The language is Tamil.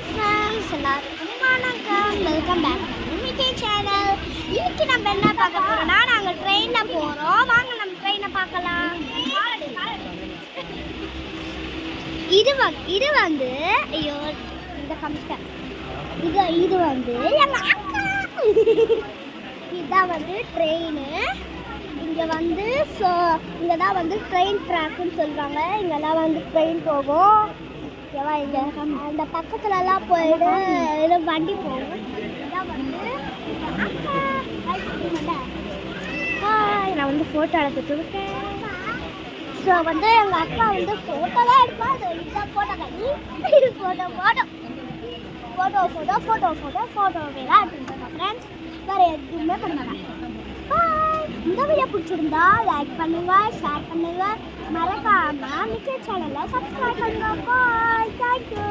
ஃப்ரெண்ட்ஸ் எல்லாருக்கும் வணக்கம், welcome back to Mickey channel. இன்னைக்கு நம்ம என்ன பார்க்க போறோம்னா, நாங்கள் ட்ரெயினில் போகிறோம். வாங்க நம்ம ட்ரெயினை பார்க்கலாம். இது வந்து ஐயோ இந்த கம்ப்யூட்டர் இது வந்து எங்கள் அக்கா. இதுதான் வந்து ட்ரெயின். இங்கே வந்து இங்கே தான் வந்து ட்ரெயின் ட்ராக்குன்னு சொல்லுவாங்க. இங்கெல்லாம் வந்து ட்ரெயின் போகும். ஓகேவா? இங்கே அந்த பக்கத்துலலாம் போயிட்டு ஏதோ வண்டி போகும். இதான் வந்து நான் வந்து ஃபோட்டோ எடுத்துட்டு இருக்கேன். ஸோ வந்து எங்கள் அக்கா வந்து ஃபோட்டோ தான் எடுப்பா. அது இதுதான் ஃபோட்டோ கட்டி ஃபோட்டோவே தான் எடுத்துருக்கேன் ஃப்ரெண்ட்ஸ். வேறு எதுவுமே பண்ண மாட்டேன். இந்த வீடியோ பிடிச்சிருந்தா லைக் பண்ணுங்க, ஷேர் பண்ணுங்க, மறக்காம மிக்கி சேனலை சப்ஸ்கிரைப் பண்ணுங்க. பாய், தேங்க்யூ.